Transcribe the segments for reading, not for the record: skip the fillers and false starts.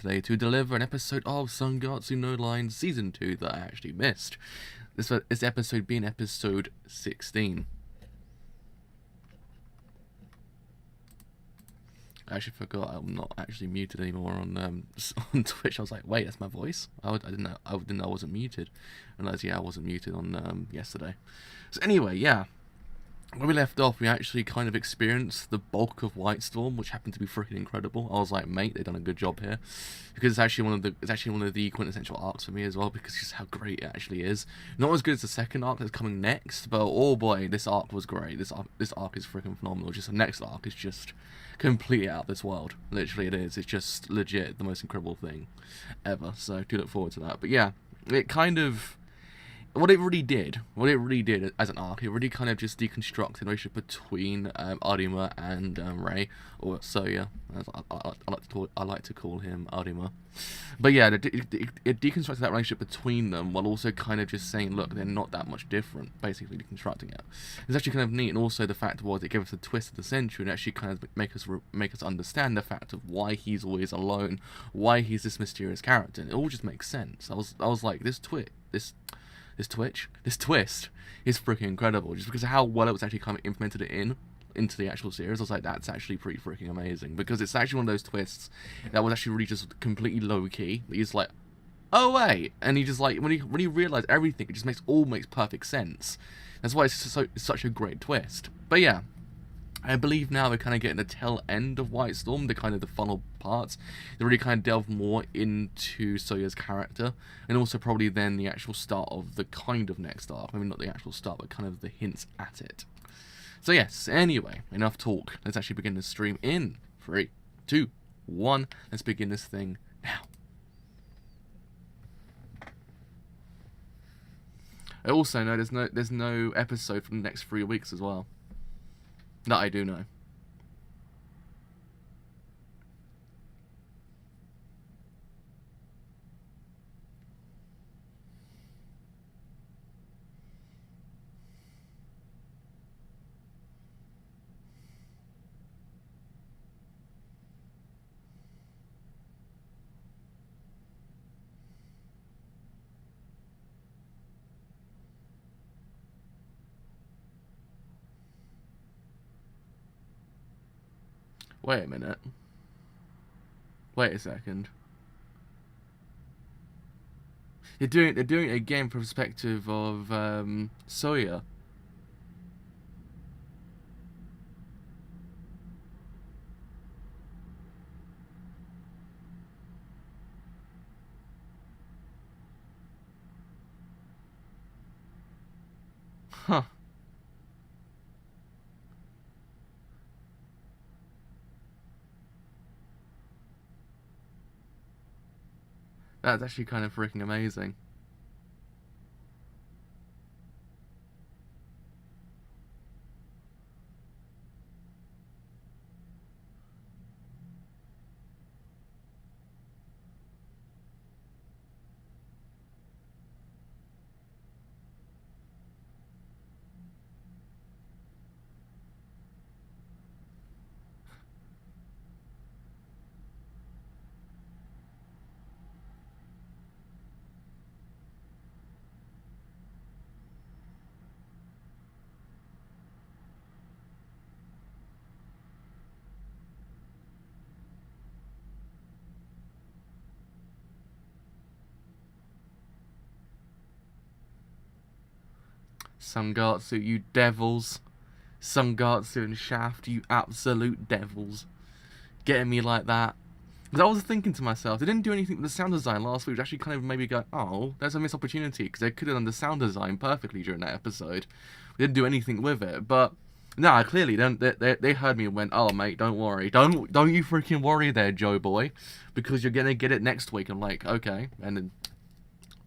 today to deliver an episode of Sangatsu no Line Season 2 that I actually missed. This episode being episode 16. I actually forgot I'm not actually muted anymore on Twitch. I was like, wait, that's my voice? I didn't know I wasn't muted. I realised, yeah, I wasn't muted on yesterday. So anyway, yeah. When we left off, we actually kind of experienced the bulk of White Storm, which happened to be freaking incredible. I was like, mate, they've done a good job here, because it's actually one of the quintessential arcs for me as well, because just how great it actually is. Not as good as the second arc that's coming next, but oh boy, this arc was great. This arc is freaking phenomenal. Just the next arc is just completely out of this world. Literally, it is. It's just legit the most incredible thing ever. So do look forward to that. But yeah, it kind of. What it really did as an arc, it really kind of just deconstructed the relationship between Arima and Rei, or Soya, as I like to call him Arima. But yeah, it deconstructed that relationship between them, while also kind of just saying, look, they're not that much different, basically deconstructing it. It's actually kind of neat, and also the fact was it gave us a twist of the century, and actually kind of make us understand the fact of why he's always alone, why he's this mysterious character, and it all just makes sense. I was like, this twist is freaking incredible, just because of how well it was actually kind of implemented into the actual series. I was like, that's actually pretty freaking amazing, because it's actually one of those twists that was actually really just completely low key. He's like, oh wait, and he just like when he realized everything, it just makes perfect sense. That's why it's such a great twist. But yeah, I believe now we're kind of getting the tail end of White Storm, the final parts. They really kind of delve more into Soya's character, and also probably then the actual start of the kind of next arc. Maybe not the actual start, but kind of the hints at it. So yes, anyway, enough talk. Let's actually begin the stream in 3, 2, 1. Let's begin this thing now. I also know there's no episode for the next 3 weeks as well. That I do know. Wait a minute. Wait a second. They're doing it again from the perspective of Soya. Huh. That's actually kind of freaking amazing. Sangatsu, you devils. Sangatsu and Shaft, you absolute devils. Getting me like that. Because I was thinking to myself, they didn't do anything with the sound design last week, which actually kind of made me go, oh, there's a missed opportunity, because they could have done the sound design perfectly during that episode. They didn't do anything with it, but nah, clearly they heard me and went, oh mate, don't worry, don't you freaking worry there, Joe boy, because you're gonna get it next week. I'm like, okay, and then,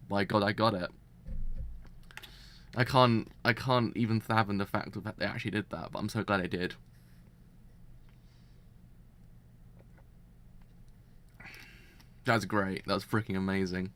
by God, I got it. I can't even fathom the fact that they actually did that, but I'm so glad they did. That's great. That's freaking amazing.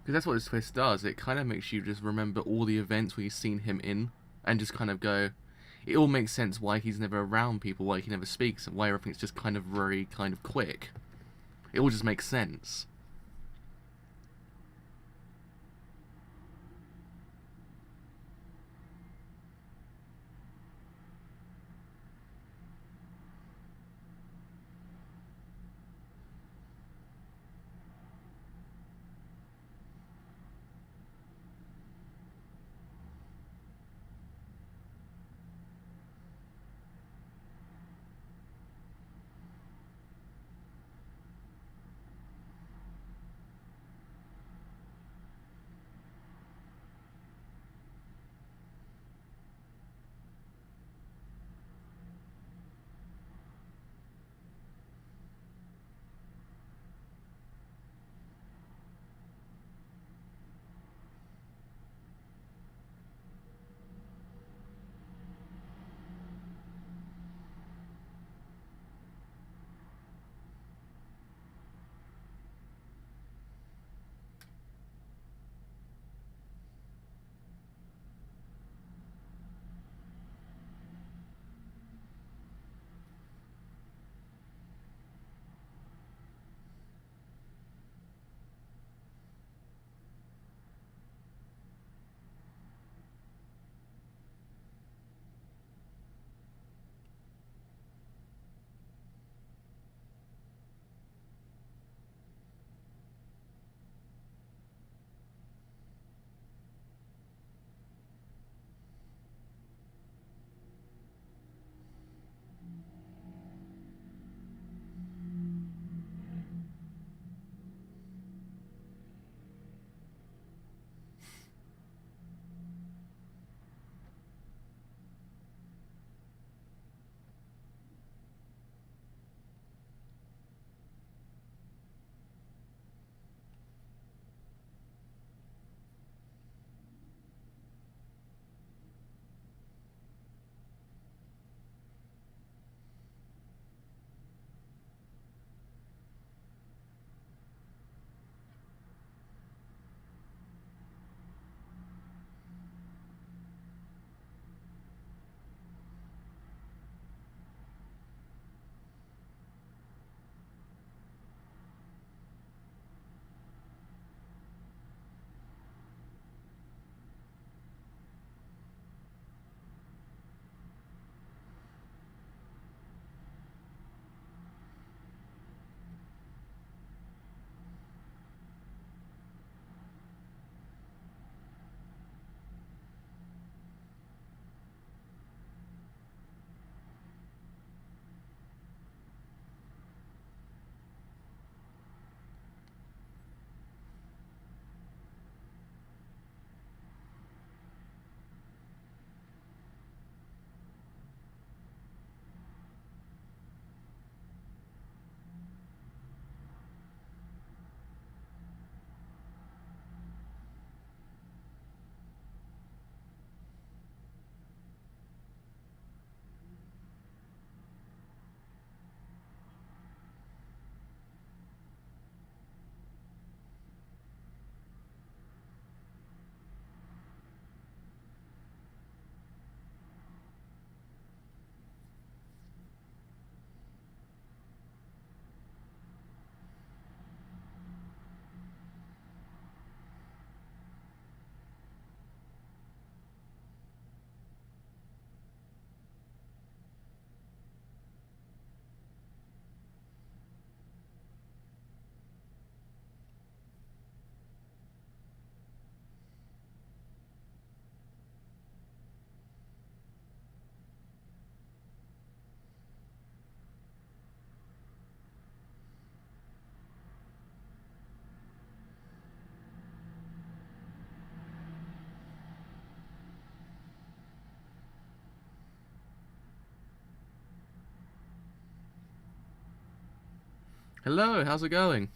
Because that's what this twist does. It kind of makes you just remember all the events where you've seen him in, and just kind of go, it all makes sense why he's never around people, why he never speaks, and why everything's just kind of very kind of quick. It all just makes sense. Hello, how's it going?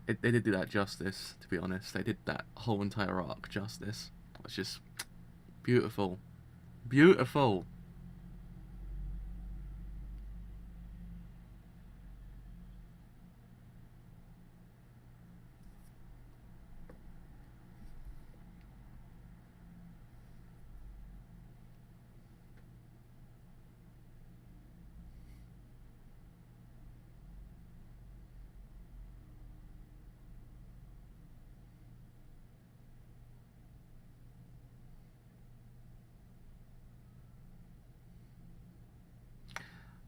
they did do that justice. To be honest, they did that whole entire arc justice. It's just beautiful, beautiful.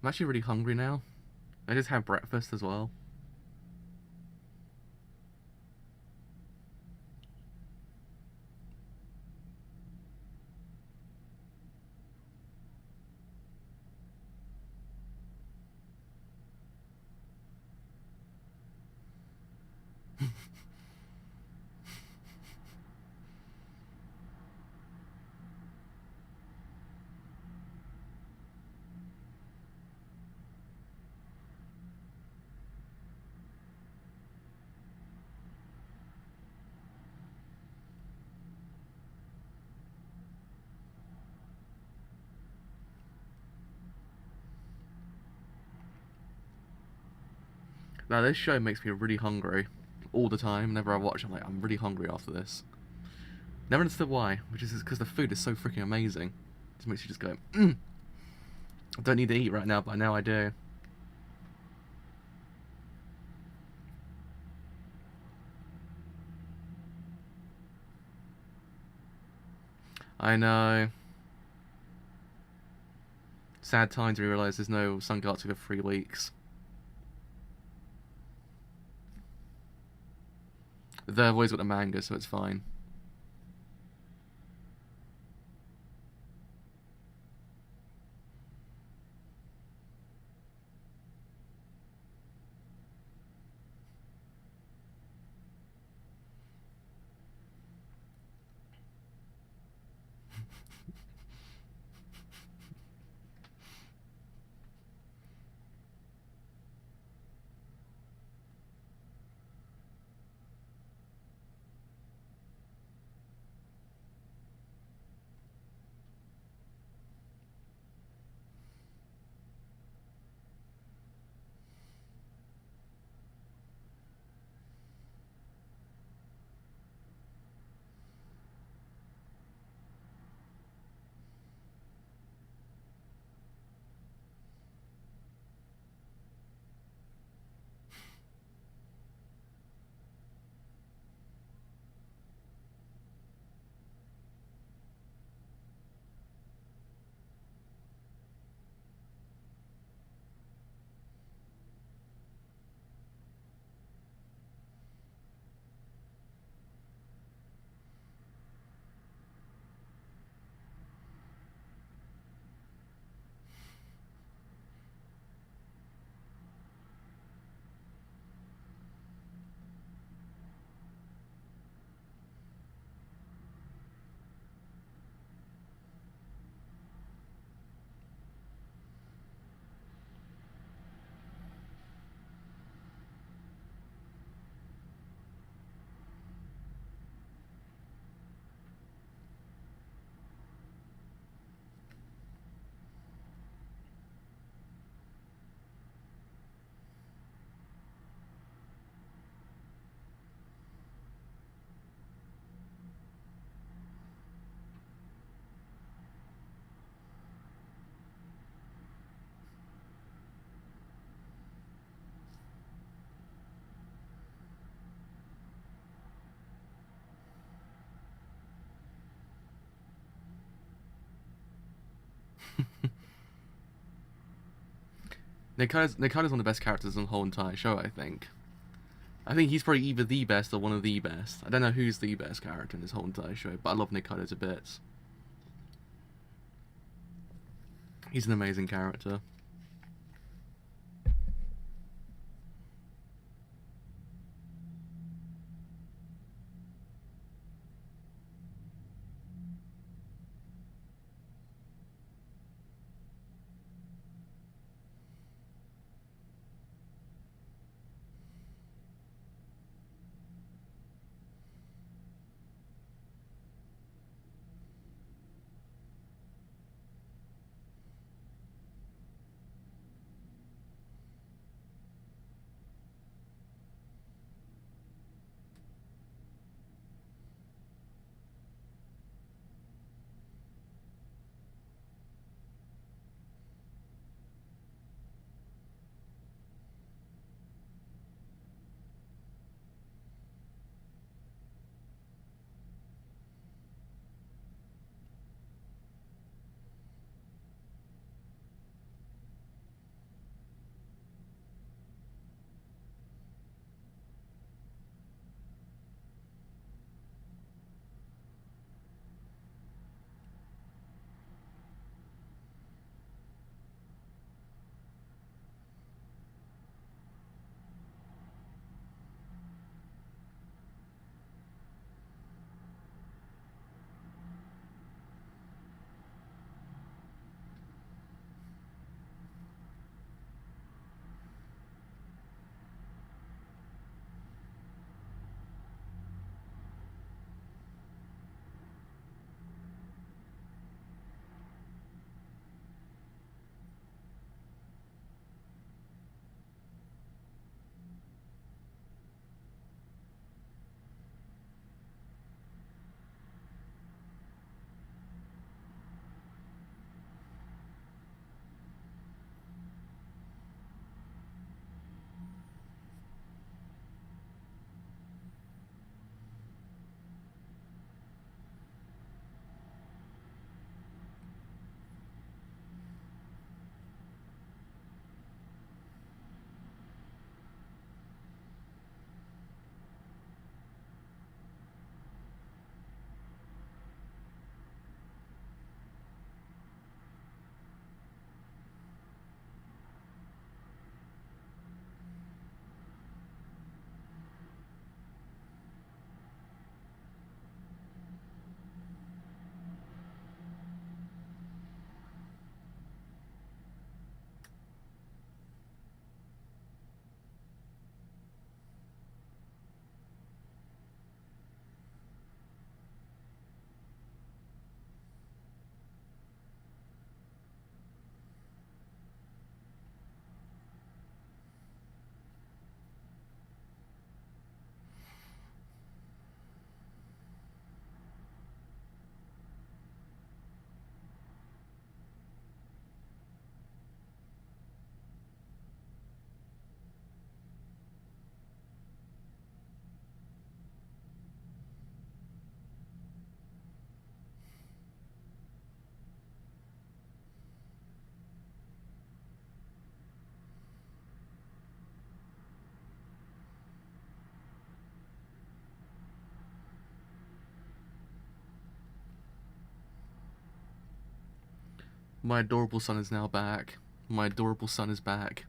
I'm actually really hungry now. I just had breakfast as well. Now this show makes me really hungry all the time. Whenever I watch, I'm like, I'm really hungry after this. Never understood why, which is because the food is so freaking amazing. It just makes you just go, I don't need to eat right now, but now I do. I know. Sad times when you realise there's no Sangatsu for 3 weeks. They've always got the manga, so it's fine. Nikaido's one of the best characters in the whole entire show, I think. I think he's probably either the best or one of the best. I don't know who's the best character in this whole entire show, but I love Nikaido to bits. He's an amazing character. My adorable son is now back. My adorable son is back.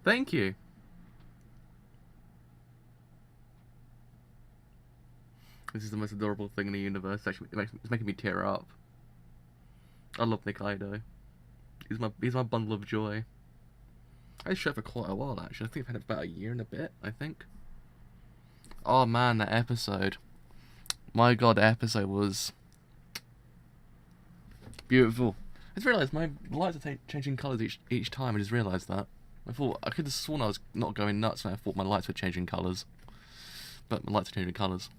Thank you. This is the most adorable thing in the universe. Actually, it's making me tear up. I love Nikaido. He's my bundle of joy. I showed for quite a while actually. I think I've had about a year and a bit. I think. Oh man, that episode. My god, that episode was beautiful. I just realised my lights are changing colours each time. I just realised that. I could have sworn I was not going nuts when I thought my lights were changing colours, but my lights are changing colours.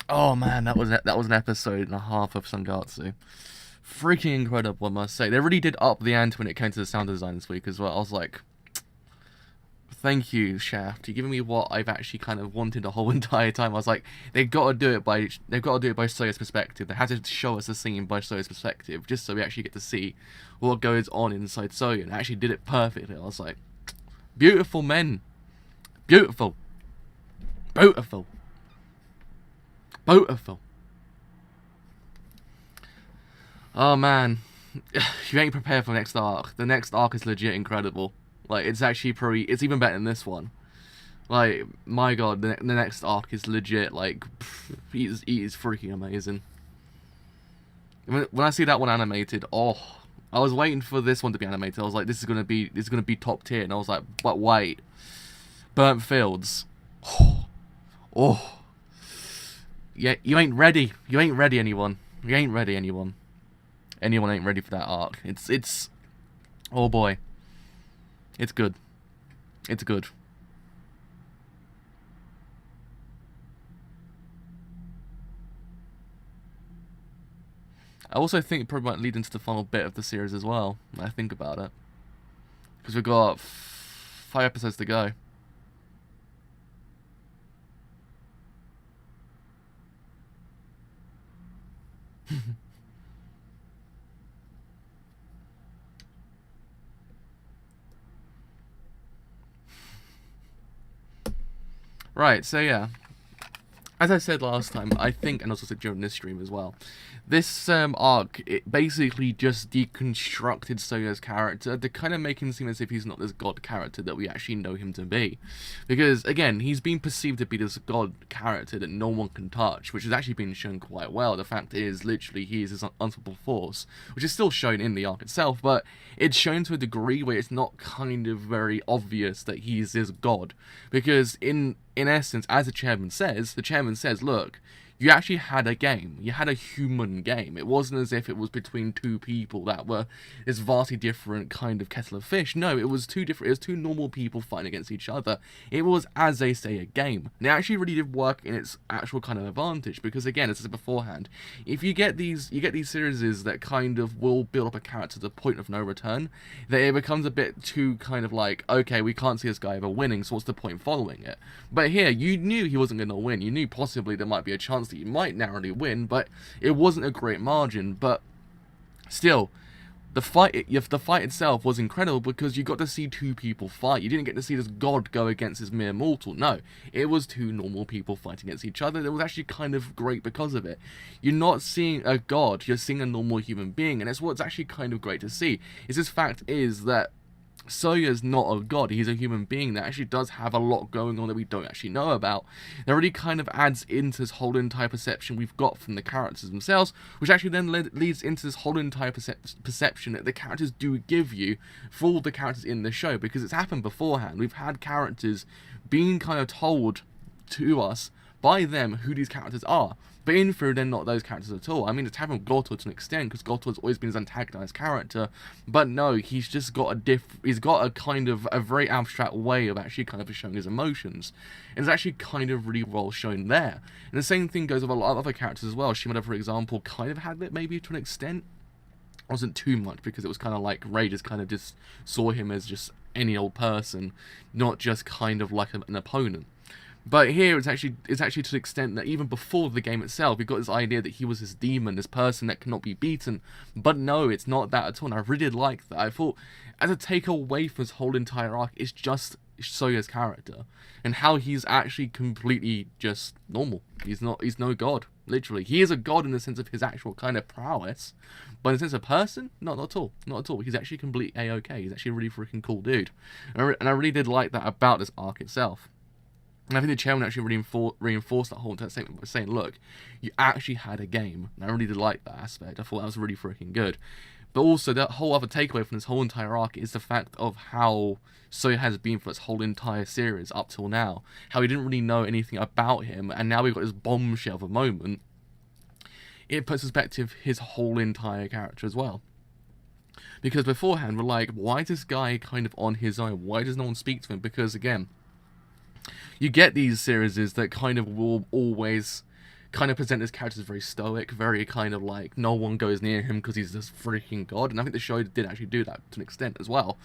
Oh man, that was an episode and a half of Sangatsu. Freaking incredible, I must say. They really did up the ante when it came to the sound design this week as well. I was like, thank you, Shaft. You're giving me what I've actually kind of wanted the whole entire time. I was like, they've got to do it by Soya's perspective. They had to show us the scene by Soya's perspective, just so we actually get to see what goes on inside Soya. And they actually did it perfectly. I was like, beautiful men, beautiful, beautiful, beautiful. Oh man, you ain't prepared for the next arc. The next arc is legit incredible. Like, it's actually it's even better than this one. Like, my god, the next arc is legit, like, he is freaking amazing. When I see that one animated, oh, I was waiting for this one to be animated. I was like, this is gonna be top tier, and I was like, but wait, Burnt Fields, oh, yeah, you ain't ready. You ain't ready, anyone. You ain't ready, anyone. Anyone ain't ready for that arc. It's, oh boy. It's good. It's good. I also think it probably might lead into the final bit of the series as well, when I think about it. Because we've got 5 episodes to go. Right, so yeah, as I said last time, I think, and also said during this stream as well, this arc, it basically just deconstructed Soya's character to kind of make him seem as if he's not this god character that we actually know him to be. Because, again, he's been perceived to be this god character that no one can touch, which has actually been shown quite well. The fact is, literally, he is this unstoppable force, which is still shown in the arc itself, but it's shown to a degree where it's not kind of very obvious that he's this god. Because in essence, as the chairman says, look, you actually had a game. You had a human game. It wasn't as if it was between two people that were this vastly different kind of kettle of fish. No, it was two normal people fighting against each other. It was, as they say, a game. And it actually really did work in its actual kind of advantage, because again, as I said beforehand, if you get these series that kind of will build up a character to the point of no return, that it becomes a bit too kind of like, okay, we can't see this guy ever winning, so what's the point in following it? But here, you knew he wasn't going to win. You knew possibly there might be a chance that you might narrowly win, but it wasn't a great margin. But still, the fight itself was incredible because you got to see two people fight. You didn't get to see this god go against this mere mortal. No, it was two normal people fighting against each other. It was actually kind of great because of it. You're not seeing a god, you're seeing a normal human being, and it's what's actually kind of great to see. Is this fact is that Soya's not a god, he's a human being that actually does have a lot going on that we don't actually know about. That really kind of adds into this whole entire perception we've got from the characters themselves, which actually then leads into this whole entire perception that the characters do give you for all the characters in the show, because it's happened beforehand. We've had characters being kind of told to us by them who these characters are. But in theory, they're not those characters at all. I mean, it's happened with Goto to an extent, because Goto has always been his antagonized character. But no, he's just got he's got a kind of a very abstract way of actually kind of showing his emotions. And it's actually kind of really well shown there. And the same thing goes with a lot of other characters as well. Shimada, for example, kind of had it maybe to an extent. It wasn't too much, because it was kind of like Ray just kind of just saw him as just any old person, not just kind of like an opponent. But here, it's actually to the extent that even before the game itself, we got this idea that he was this demon, this person that cannot be beaten. But no, it's not that at all, and I really did like that. I thought, as a takeaway from this whole entire arc, it's just Soya's character, and how he's actually completely just normal. He's no god, literally. He is a god in the sense of his actual kind of prowess, but in the sense of person, not at all. Not at all. He's actually completely A-okay. He's actually a really freaking cool dude. And I really did like that about this arc itself. And I think the chairman actually reinforced that whole entire statement by saying, look, you actually had a game. And I really did like that aspect. I thought that was really freaking good. But also, that whole other takeaway from this whole entire arc is the fact of how Soya has been for this whole entire series up till now. How we didn't really know anything about him, and now we've got this bombshell of a moment. It puts in perspective his whole entire character as well. Because beforehand, we're like, why is this guy kind of on his own? Why does no one speak to him? Because, again, you get these series that kind of will always kind of present his character as very stoic, very kind of like no one goes near him because he's this freaking god, and I think the show did actually do that to an extent as well.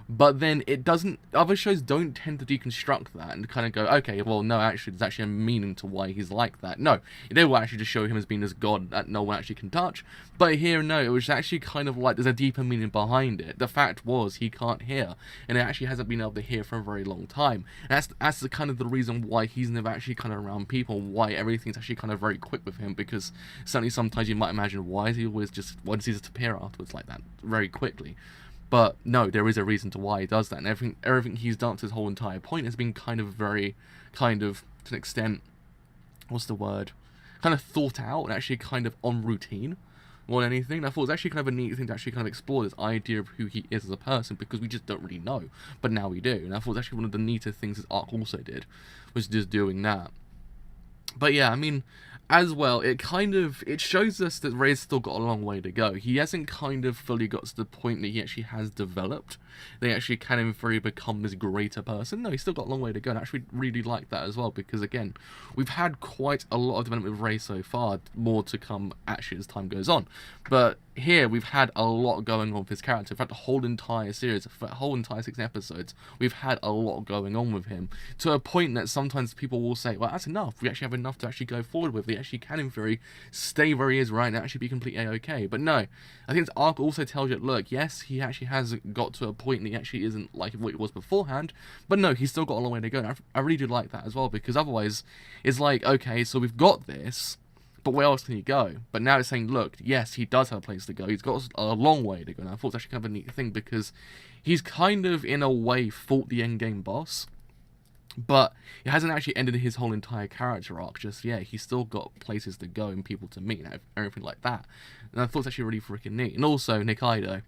But then it doesn't, other shows don't tend to deconstruct that and kind of go, okay, well no, actually there's actually a meaning to why he's like that. No, they will actually just show him as being this god that no one actually can touch. But here, no, it was actually kind of like there's a deeper meaning behind it. The fact was he can't hear, and it actually hasn't been able to hear for a very long time. And that's the kind of the reason why he's never actually kind of around people, why everything's actually kind of very quick with him, because certainly sometimes you might imagine, why does he just appear afterwards like that very quickly? But no, there is a reason to why he does that, and everything he's done to his whole entire point has been kind of very, kind of, to an extent, what's the word? Kind of thought out and actually kind of on routine more than anything. And I thought it was actually kind of a neat thing to actually kind of explore this idea of who he is as a person, because we just don't really know, but now we do. And I thought it was actually one of the neater things this arc also did, was just doing that. But yeah, I mean, as well, it shows us that Ray's still got a long way to go. He hasn't kind of fully got to the point that he actually has developed. They actually can in theory become this greater person. No, he's still got a long way to go, and I actually really like that as well, because again, we've had quite a lot of development with Ray so far, more to come actually as time goes on. But here, we've had a lot going on with his character. In fact, the whole entire series, the whole entire 6 episodes, we've had a lot going on with him, to a point that sometimes people will say, well, that's enough. We actually have enough to actually go forward with. He actually can, in theory, stay where he is right now, actually be completely A-okay. But no, I think this arc also tells you, look, yes, he actually has got to a point that he actually isn't like what he was beforehand, but no, he's still got a long way to go. And I really do like that as well, because otherwise, it's like, okay, so we've got this, but where else can he go? But now it's saying, look, yes, he does have a place to go. He's got a long way to go. And I thought it's actually kind of a neat thing, because he's kind of, in a way, fought the endgame boss, but it hasn't actually ended his whole entire character arc just yet. He's still got places to go and people to meet and everything like that. And I thought it's actually really freaking neat. And also, Nikaido.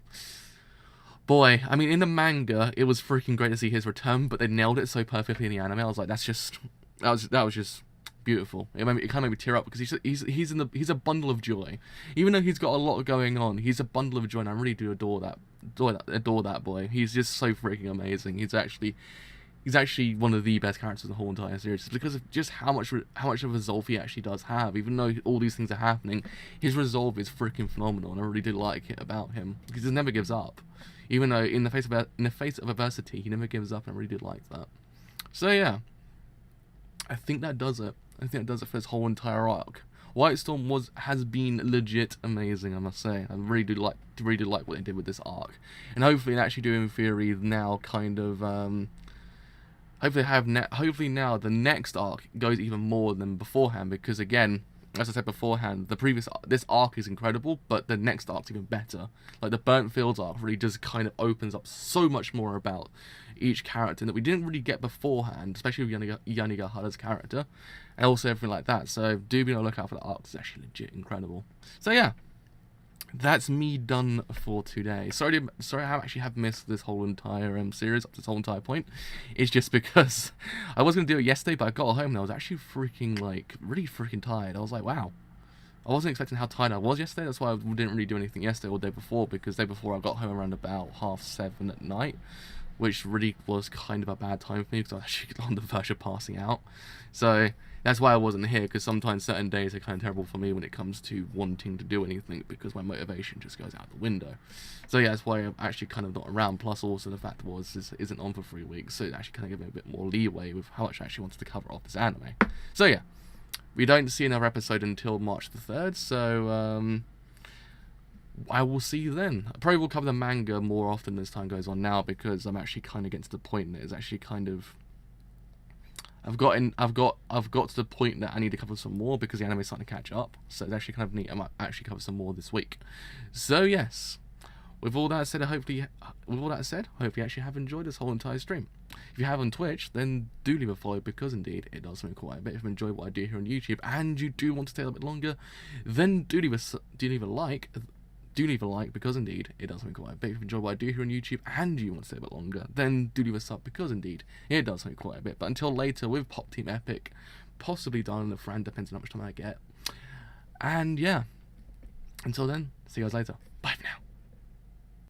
Boy, I mean, in the manga, it was freaking great to see his return, but they nailed it so perfectly in the anime. I was like, that was just beautiful. It kind of made me tear up, because he's a bundle of joy. Even though he's got a lot going on, he's a bundle of joy, and I really do adore that boy. He's just so freaking amazing. He's actually one of the best characters in the whole entire series, because of just how much of resolve he actually does have. Even though all these things are happening, his resolve is freaking phenomenal, and I really do like it about him, because he never gives up. Even though in the face of adversity, he never gives up, and I really did like that. So yeah, I think that does it. I think that does it for this whole entire arc. White Storm has been legit amazing, I must say. I really do like what they did with this arc, and hopefully they actually do in theory now kind of hopefully now the next arc goes even more than beforehand, because again, as I said beforehand, this arc is incredible, but the next arc's even better. Like the Burnt Fields arc really just kind of opens up so much more about each character that we didn't really get beforehand, especially with Yanagihara's character, and also everything like that. So do be on the lookout for the arc. It's actually legit incredible. So yeah, that's me done for today. Sorry I actually have missed this whole entire series up to this whole entire point. It's just because I was going to do it yesterday, but I got home and I was actually really freaking tired. I was like, wow. I wasn't expecting how tired I was yesterday. That's why I didn't really do anything yesterday or the day before, because the day before I got home around about 7:30 at night, which really was kind of a bad time for me because I was actually on the verge of passing out. So that's why I wasn't here, because sometimes certain days are kind of terrible for me when it comes to wanting to do anything, because my motivation just goes out the window. So yeah, that's why I'm actually kind of not around. Plus also the fact was this isn't on for 3 weeks, so it actually kind of gave me a bit more leeway with how much I actually wanted to cover off this anime. So yeah, we don't see another episode until March the 3rd, so I will see you then. I probably will cover the manga more often as time goes on now, because I'm actually kind of getting to the point that it's actually kind of I've got to the point that I need to cover some more, because the anime is starting to catch up. So it's actually kind of neat. I might actually cover some more this week. So yes, with all that said, hopefully you actually have enjoyed this whole entire stream. If you have on Twitch, then do leave a follow, because indeed it does me quite a bit. If you enjoy what I do here on YouTube and you do want to stay a little bit longer, then do leave a like. Do leave a like, because indeed it does something quite a bit. If you enjoy what I do here on YouTube and you want to stay a bit longer, then do leave a sub, because indeed it does something quite a bit. But until later with Pop Team Epic, possibly Diamond and Fran, depends on how much time I get. And yeah, until then, see you guys later. Bye for now.